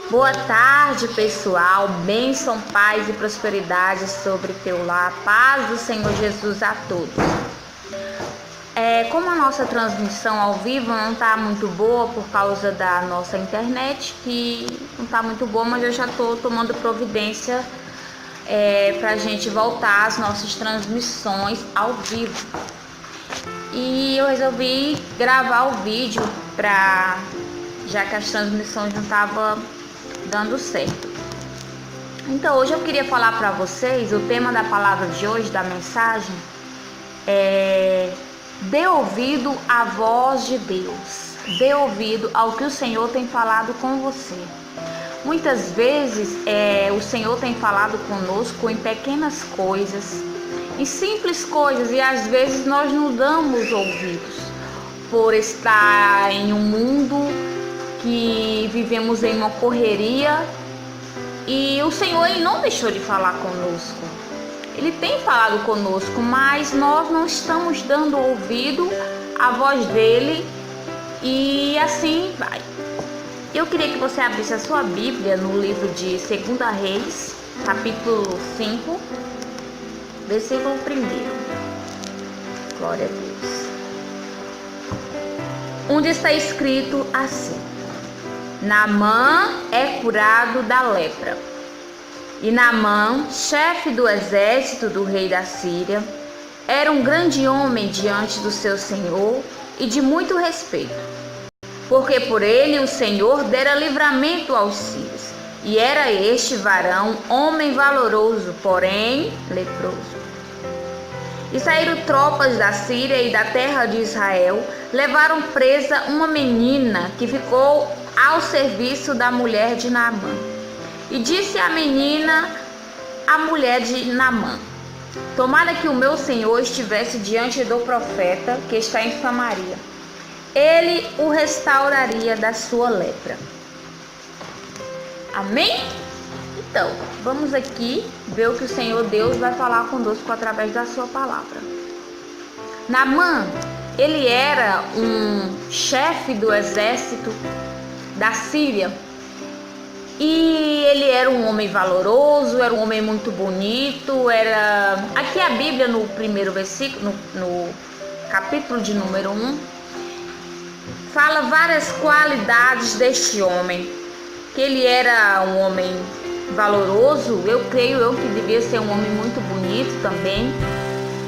Boa tarde, pessoal. Bênção, paz e prosperidade sobre teu lar. Paz do Senhor Jesus a todos. Como a nossa transmissão ao vivo não está muito boa por causa da nossa internet, que não está muito boa, mas eu já estou tomando providência para a gente voltar às nossas transmissões ao vivo. E eu resolvi gravar o vídeo já que as transmissões não estavam dando certo. Então hoje eu queria falar para vocês, o tema da palavra de hoje, da mensagem, dê ouvido à voz de Deus, dê ouvido ao que o Senhor tem falado com você. Muitas vezes o Senhor tem falado conosco em pequenas coisas, em simples coisas, e às vezes nós não damos ouvidos por estar em um mundo que vivemos em uma correria, e o Senhor não deixou de falar conosco. Ele tem falado conosco, mas nós não estamos dando ouvido à voz dele, e assim vai. Eu queria que você abrisse a sua Bíblia no livro de 2 Reis, capítulo 5, versículo 1. Glória a Deus. Onde está escrito assim: Naamã é curado da lepra. E Naamã, chefe do exército do rei da Síria, era um grande homem diante do seu senhor e de muito respeito, porque por ele o Senhor dera livramento aos sírios. E era este varão homem valoroso, porém leproso. E saíram tropas da Síria e da terra de Israel, levaram presa uma menina que ficou ao serviço da mulher de Naamã. E disse a menina à mulher de Naamã: tomara que o meu senhor estivesse diante do profeta que está em Samaria, ele o restauraria da sua lepra. Amém? Então, vamos aqui ver o que o Senhor Deus vai falar conosco através da sua palavra. Naamã, ele era um chefe do exército da Síria, e ele era um homem valoroso, era um homem muito bonito. Aqui a Bíblia, no primeiro versículo, no capítulo de número 1, fala várias qualidades deste homem. Que ele era um homem valoroso, eu creio que devia ser um homem muito bonito também.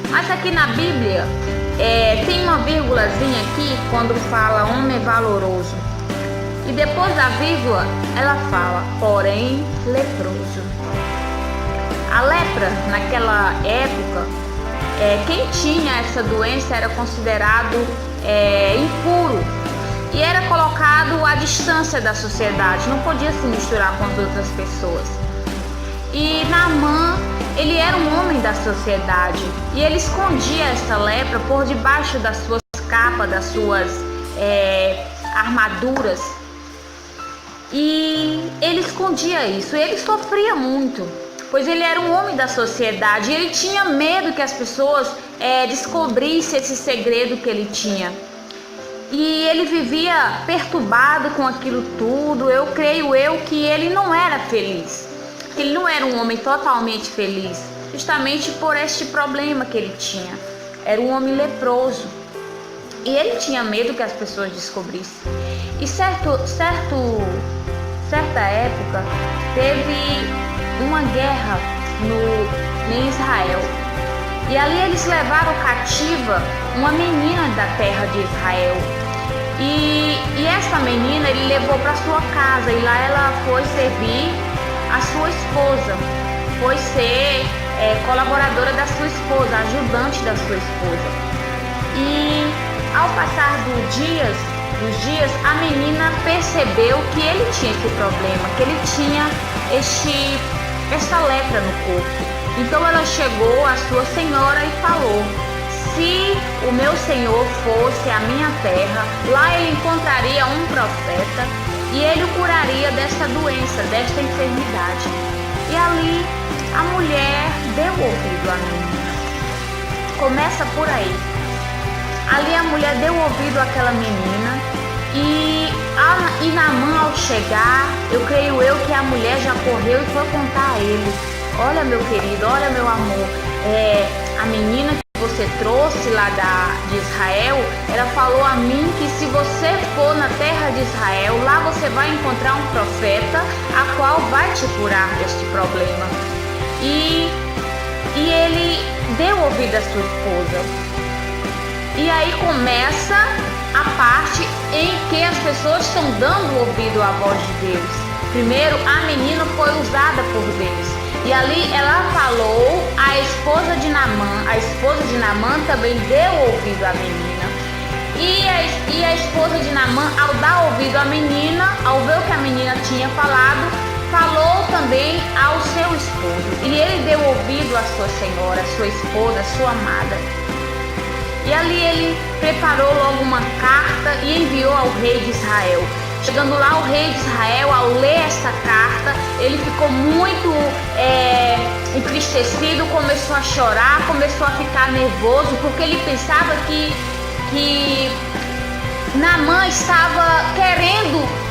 Mas aqui na Bíblia tem uma vírgulazinha aqui quando fala homem valoroso. E depois da vírgula ela fala, porém leproso. A lepra naquela época, quem tinha essa doença era considerado impuro e era colocado à distância da sociedade, não podia se misturar com as outras pessoas. E Naamã, ele era um homem da sociedade e ele escondia essa lepra por debaixo das suas capas, das suas armaduras. E ele escondia isso, ele sofria muito, pois ele era um homem da sociedade e ele tinha medo que as pessoas descobrissem esse segredo que ele tinha. E ele vivia perturbado com aquilo tudo. Eu creio que ele não era feliz, que ele não era um homem totalmente feliz, justamente por este problema que ele tinha. Era um homem leproso e ele tinha medo que as pessoas descobrissem. E certa época teve uma guerra em Israel, e ali eles levaram cativa uma menina da terra de Israel, e essa menina ele levou para sua casa, e lá ela foi servir a sua esposa, foi ser colaboradora da sua esposa, ajudante da sua esposa. E ao passar dos dias, a menina percebeu que ele tinha esse problema, que ele tinha essa lepra no corpo. Então ela chegou à sua senhora e falou: se o meu senhor fosse à minha terra, lá ele encontraria um profeta e ele o curaria desta doença, desta enfermidade. E ali a mulher deu ouvido à menina. Começa por aí. Ali a mulher deu ouvido àquela menina E Naamã, ao chegar, eu creio que a mulher já correu e foi contar a ele: olha, meu querido, olha, meu amor, a menina que você trouxe lá de Israel, ela falou a mim que se você for na terra de Israel, lá você vai encontrar um profeta a qual vai te curar deste problema. E ele deu ouvido à sua esposa. E aí começa a parte em que as pessoas estão dando ouvido à voz de Deus. Primeiro, a menina foi usada por Deus. E ali ela falou, a esposa de Naamã também deu ouvido à menina. E a esposa de Naamã, ao dar ouvido à menina, ao ver o que a menina tinha falado, falou também ao seu esposo. E ele deu ouvido à sua senhora, à sua esposa, à sua amada. E ali ele preparou logo uma carta e enviou ao rei de Israel. Chegando lá, o rei de Israel, ao ler esta carta, ele ficou muito entristecido, começou a chorar, começou a ficar nervoso, porque ele pensava que Naamã estava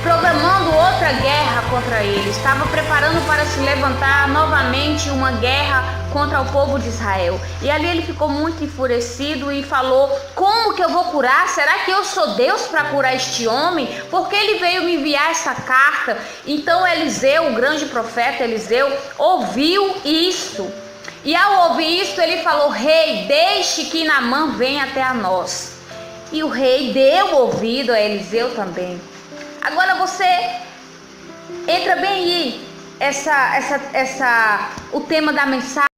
programando outra guerra contra ele, estava preparando para se levantar novamente uma guerra contra o povo de Israel. E ali ele ficou muito enfurecido e falou: como que eu vou curar? Será que eu sou Deus para curar este homem? Porque ele veio me enviar essa carta. Então Eliseu, o grande profeta Eliseu, ouviu isso. E ao ouvir isso, ele falou: rei, deixe que Naamã venha até a nós. E o rei deu ouvido a Eliseu também. Agora você entra bem aí, o tema da mensagem.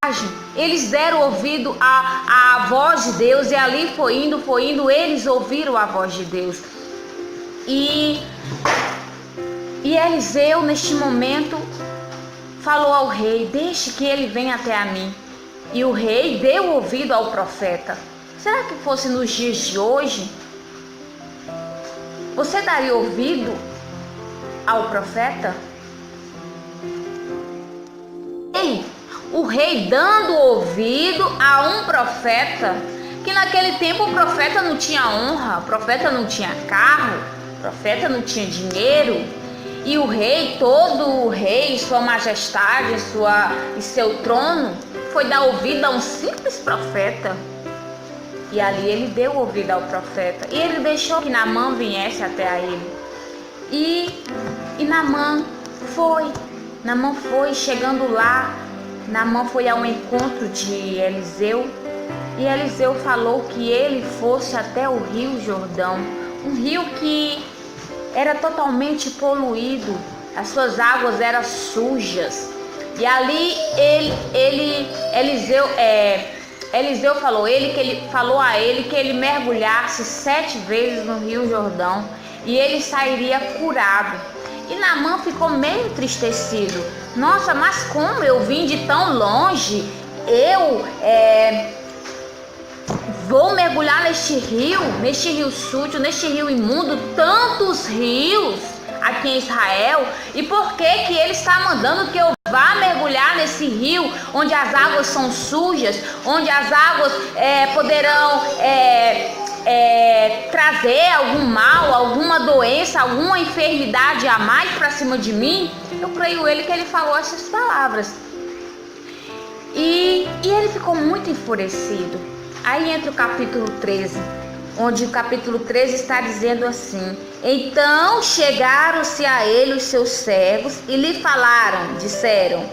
Eles deram ouvido à voz de Deus, e ali foi indo, eles ouviram a voz de Deus. E Eliseu, neste momento, falou ao rei: deixe que ele venha até a mim. E o rei deu ouvido ao profeta. Será que fosse nos dias de hoje, você daria ouvido ao profeta? O rei dando ouvido a um profeta, que naquele tempo o profeta não tinha honra, o profeta não tinha carro, o profeta não tinha dinheiro. E o rei, todo o rei, sua majestade e seu trono, foi dar ouvido a um simples profeta. E ali ele deu ouvido ao profeta. E ele deixou que Naamã viesse até a ele. E Naamã foi, chegando lá, Naamã foi ao encontro de Eliseu. E Eliseu falou que ele fosse até o rio Jordão. Um rio que era totalmente poluído. As suas águas eram sujas. E ali Eliseu falou a ele que ele mergulhasse 7 vezes no rio Jordão e ele sairia curado. E Naamã ficou meio entristecido. Nossa, mas como eu vim de tão longe, eu vou mergulhar neste rio sujo, neste rio imundo, tantos rios aqui em Israel, e por que ele está mandando que eu vá mergulhar nesse rio onde as águas são sujas, onde as águas poderão trazer algum mal, alguma doença, alguma enfermidade a mais para cima de mim? Eu creio que ele falou essas palavras. E ele ficou muito enfurecido. Aí entra o capítulo 13, onde o capítulo 13 está dizendo assim: então chegaram-se a ele os seus servos e lhe disseram: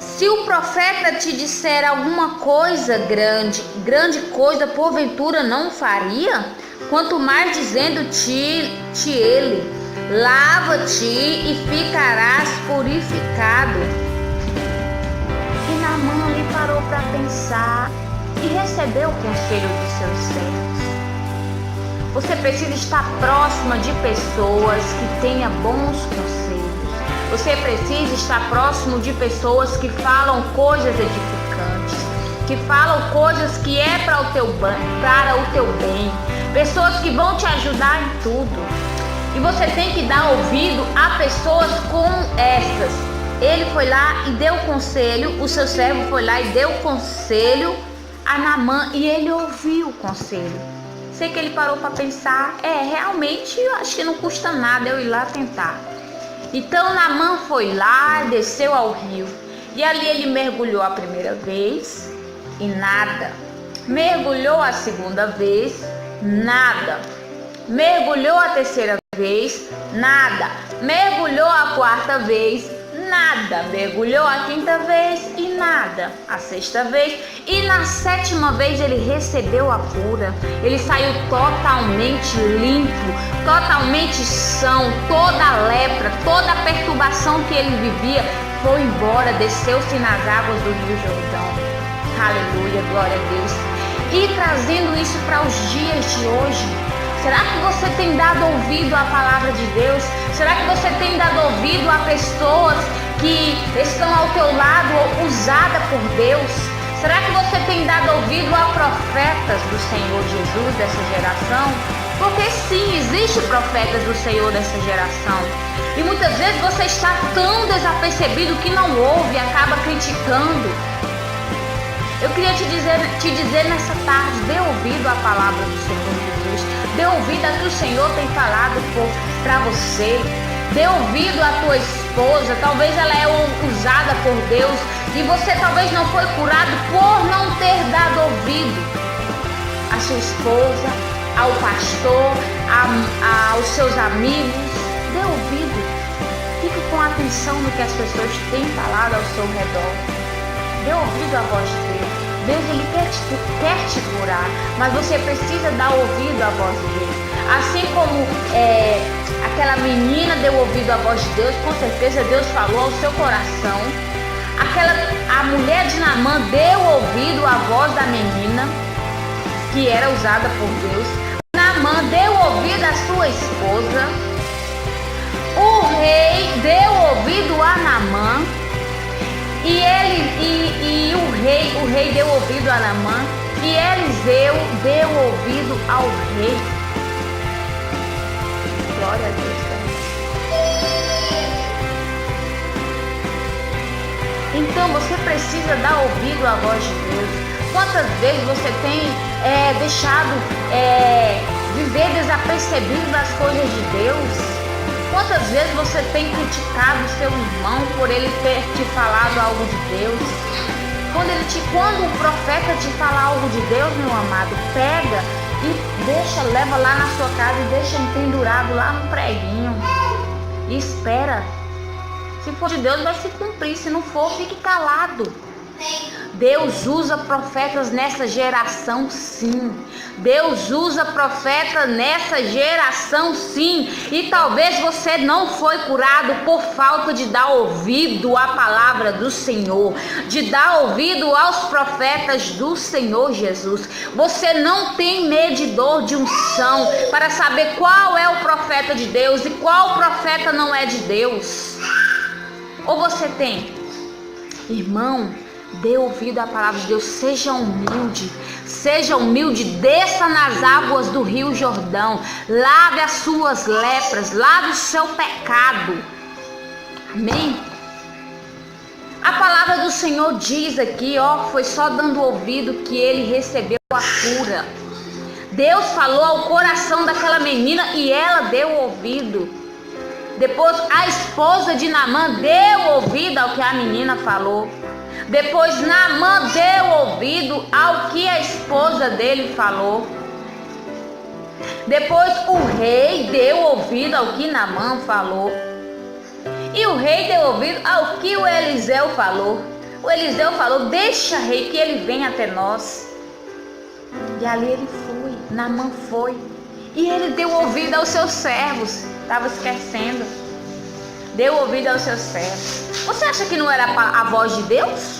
se o profeta te disser alguma coisa grande coisa porventura não faria? Quanto mais dizendo-te ele: lava-te e ficarás purificado. E Naamã ali parou para pensar e recebeu o conselho dos seus servos. Você precisa estar próxima de pessoas que tenham bons conselhos. Você precisa estar próximo de pessoas que falam coisas edificantes, que falam coisas que é para o teu bem, pessoas que vão te ajudar em tudo. E você tem que dar ouvido a pessoas como essas. Ele foi lá e deu conselho, o seu servo foi lá e deu conselho a Naamã, e ele ouviu o conselho. Sei que ele parou para pensar, realmente eu acho que não custa nada eu ir lá tentar. Então Naamã foi lá, desceu ao rio, e ali ele mergulhou a primeira vez e nada. Mergulhou a segunda vez, nada. Mergulhou a terceira vez, nada. Mergulhou a quarta vez, nada. Mergulhou a quinta vez e nada. A sexta vez, e na sétima vez ele recebeu a cura. Ele saiu totalmente limpo, totalmente são. Toda a lepra, toda a perturbação que ele vivia foi embora, desceu-se nas águas do Rio Jordão. Aleluia, glória a Deus. E trazendo isso para os dias de hoje, será que você tem dado ouvido à palavra de Deus? Será que você tem dado ouvido a pessoas que estão ao teu lado, usadas por Deus? Será que você tem dado ouvido a profetas do Senhor Jesus dessa geração? Porque sim, existe profetas do Senhor dessa geração. E muitas vezes você está tão desapercebido que não ouve e acaba criticando. Eu queria te dizer nessa tarde, dê ouvido à palavra do Senhor Jesus. Dê ouvido a que o Senhor tem falado para você. Dê ouvido à tua esposa. Talvez ela é usada por Deus e você talvez não foi curado por não ter dado ouvido à sua esposa, ao pastor, aos seus amigos. Dê ouvido. Fique com atenção no que as pessoas têm falado ao seu redor. Dê ouvido à voz de Deus. Deus, ele quer te curar, mas você precisa dar ouvido à voz de Deus. Assim como aquela menina deu ouvido à voz de Deus, com certeza Deus falou ao seu coração. A mulher de Naamã deu ouvido à voz da menina, que era usada por Deus. Naamã deu ouvido à sua esposa. O rei deu ouvido a Naamã. E o rei deu ouvido a Naamã, e Eliseu deu ouvido ao rei. Glória a Deus. Então você precisa dar ouvido à voz de Deus. Quantas vezes você tem deixado viver desapercebido das coisas de Deus? Quantas vezes você tem criticado seu irmão por ele ter te falado algo de Deus? Quando um profeta te fala algo de Deus, meu amado, pega e leva lá na sua casa e deixa pendurado lá no preguinho. E espera. Se for de Deus, vai se cumprir. Se não for, fique calado. Deus usa profetas nessa geração, sim. Deus usa profetas nessa geração, sim. E talvez você não foi curado por falta de dar ouvido à palavra do Senhor, de dar ouvido aos profetas do Senhor Jesus. Você não tem medidor de unção para saber qual é o profeta de Deus e qual profeta não é de Deus. Ou você tem? Irmão, dê ouvido à palavra de Deus, seja humilde, desça nas águas do Rio Jordão, lave as suas lepras, lave o seu pecado. Amém? A palavra do Senhor diz aqui, foi só dando ouvido que ele recebeu a cura. Deus falou ao coração daquela menina e ela deu ouvido. Depois a esposa de Naamã deu ouvido ao que a menina falou. Depois Naamã deu ouvido ao que a esposa dele falou. Depois o rei deu ouvido ao que Naamã falou. E o rei deu ouvido ao que o Eliseu falou. O Eliseu falou: deixa, rei, que ele venha até nós. E ali ele foi, Naamã foi. E ele deu ouvido aos seus servos. Estava esquecendo. Deu ouvido aos seus servos. Você acha que não era a voz de Deus?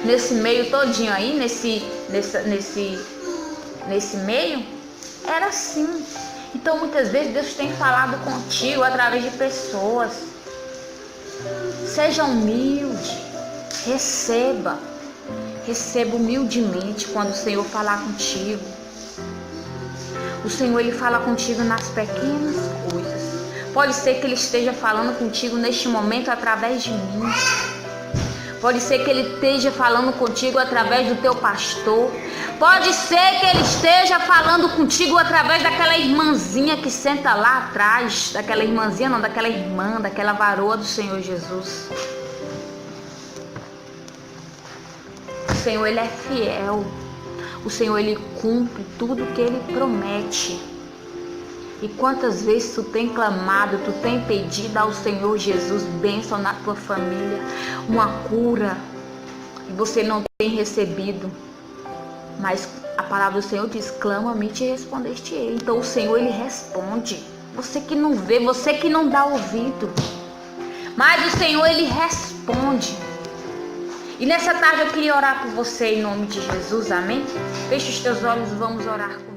Nesse meio todinho aí, nesse meio? Era assim. Então muitas vezes Deus tem falado contigo através de pessoas. Seja humilde. Receba humildemente quando o Senhor falar contigo. O Senhor, ele fala contigo nas pequenas coisas. Pode ser que ele esteja falando contigo neste momento através de mim. Pode ser que ele esteja falando contigo através do teu pastor. Pode ser que Ele esteja falando contigo através daquela irmãzinha que senta lá atrás. Daquela irmãzinha, não, daquela irmã, daquela varoa do Senhor Jesus. O Senhor, Ele é fiel. O Senhor, Ele cumpre tudo que Ele promete. E quantas vezes tu tem clamado, tu tem pedido ao Senhor Jesus bênção na tua família, uma cura, e você não tem recebido. Mas a palavra do Senhor diz: clama-me e te respondeste-ei. Então o Senhor, Ele responde. Você que não vê, você que não dá ouvido, mas o Senhor, Ele responde. E nessa tarde eu queria orar por você em nome de Jesus, amém? Feche os teus olhos e vamos orar com